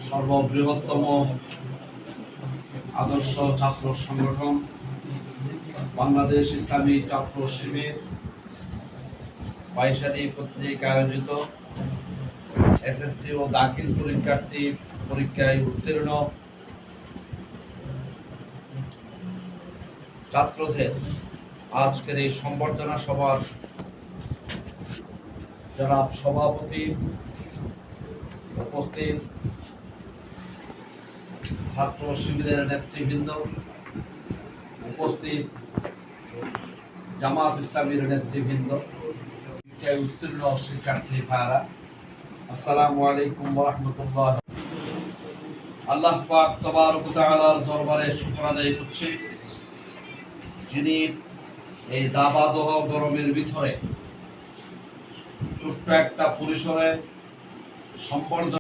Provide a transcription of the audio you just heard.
সর্ববৃহত্তম আদর্শ ছাত্র সংগঠন বাংলাদেশ ইসলামী ছাত্র শিবির বাইশালী কর্তৃক আয়োজিত এসএসসি ও দাখিল পরীক্ষার্থী পরীক্ষায় উত্তীর্ণ ছাত্রদের আজকের এই সংবর্ধনা সভার জনাব সভাপতি, উপস্থিত ছাত্র শিবিরের নেতৃবৃন্দ, উপস্থিত জামাত ইসলামীর নেতৃবৃন্দ, উত্তীর্ণ শিক্ষার্থী ভাইরা, আসসালামু আলাইকুম ওয়া রাহমাতুল্লাহ। আল্লাহ পাক তাবারক ওয়া তাআলার দরবারে শুকর আদায় করছি, যিনি এই দাবাদহ গরমের ভিতরে ছোট্ট একটা পরিসরে সম্বর্ধনা